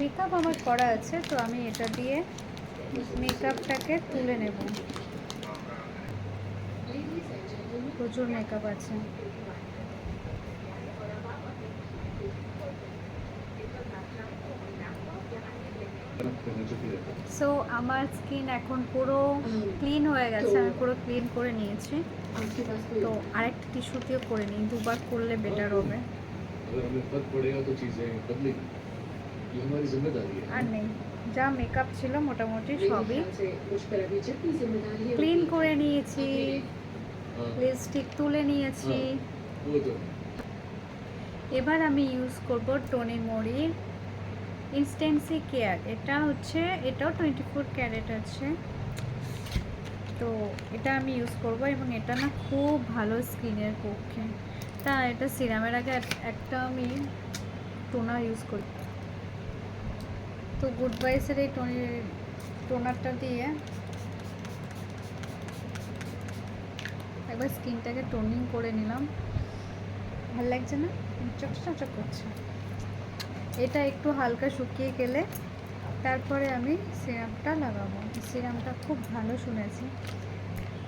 Makeup আমার করা আছে, তো আমি এটা দিয়ে মেকআপটাকে তুলে নেব। প্রচুর মেকআপ আছে। সো আমার স্কিন এখন পুরো ক্লিন হয়ে গেছে, আমি পুরো ক্লিন করে নিয়েছি। তো আরেকটা টিস্যু দিয়ে করে নিই, দুবার করলে বেটার হবে। আর নেই, যা মেকআপ ছিল মোটামুটি সবই ক্লিন করে নিয়েছি, লিপস্টিক তুলে নিয়েছি। এবার আমি ইউজ করব টনি মরির ইনস্ট্যান্সি কেয়ার। এটাও 24 ক্যারেট আছে, তো এটা আমি ইউজ করব এবং এটা না খুব ভালো স্কিনের পক্ষে। তা এটা সিরামের আগে একটা আমি টোনার ইউজ করি। তো গুড ভাইসের এই টোনারটা দিয়ে একবার স্কিনটাকে টোনিং করে নিলাম। ভাল লাগছে না? চকচক করছে। এটা একটু হালকা শুকিয়ে গেলে তারপরে আমি সিরামটা লাগাবো। সিরামটা খুব ভালো শুনেছি,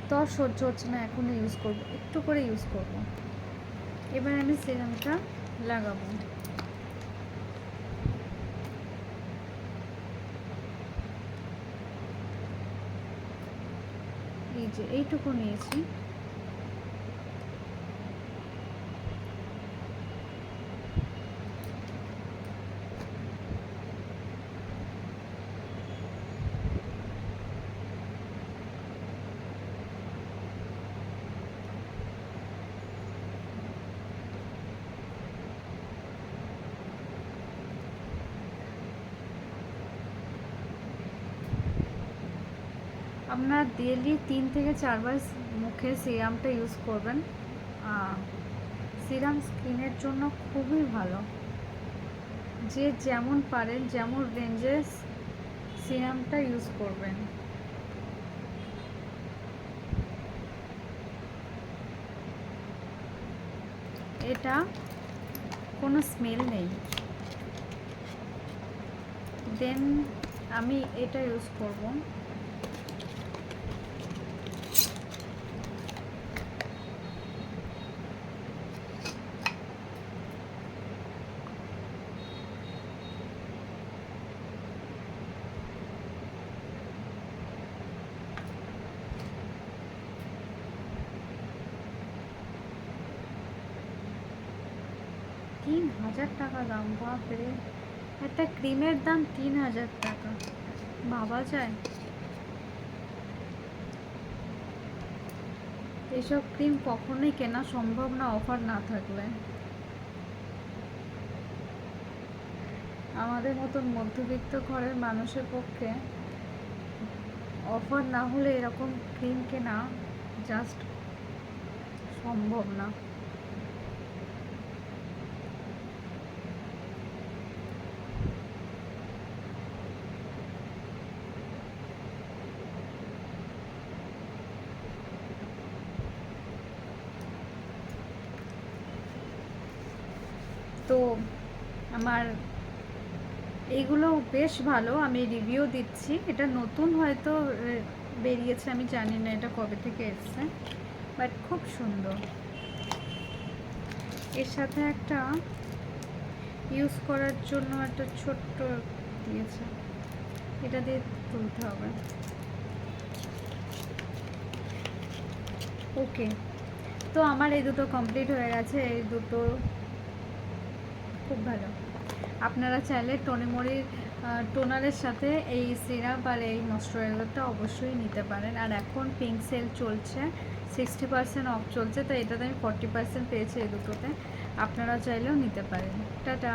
তো সহ্য হচ্ছে না, এখন ইউজ করব, একটু করে ইউজ করব। এবার আমি সিরামটা লাগাবো। এই যে এইটুকু নিয়েছি। আপনার ডেলি 3 থেকে 4 বার মুখে সিরামটা ইউজ করবেন। সিরাম স্কিনের জন্য খুবই ভালো। যে যেমন পারেন, যেমন রেঞ্জের সিরামটা ইউজ করবেন। এটা কোনো স্মেল নেই। দেন আমি এটা ইউজ করব। 3000 টাকা দাম, বাপরে! একটা ক্রিমের দাম 3000 টাকা, ভাবা যায়? এইসব ক্রিম কখনোই কেনা সম্ভব না অফার না থাকলে। আমাদের মতন মধ্যবিত্ত ঘরের মানুষের পক্ষে অফার না হলে এরকম ক্রিম কেনা জাস্ট সম্ভব না। তো আমার এইগুলো বেশ ভালো, আমি রিভিউ দিচ্ছি। এটা নতুন হয়তো বেরিয়েছে, আমি জানি না এটা কবে থেকে এসছে, বাট খুব সুন্দর। এর সাথে একটা ইউজ করার জন্য একটা ছোট্ট দিয়েছে, এটা দিয়ে তুলতে হবে। ওকে, তো আমার এই দুটো কমপ্লিট হয়ে গেছে। এই দুটো খুব ভালো। আপনারা চাইলে টনিমরির টোনারের সাথে এই সিরাপ আর এই ময়শ্চারাইজারটা অবশ্যই নিতে পারেন। আর এখন পিঙ্ক সেল চলছে, 60% অফ চলছে, তো এটাতে আমি 40% পেয়েছি এই দুটোতে। আপনারা চাইলেও নিতে পারেন। টাটা।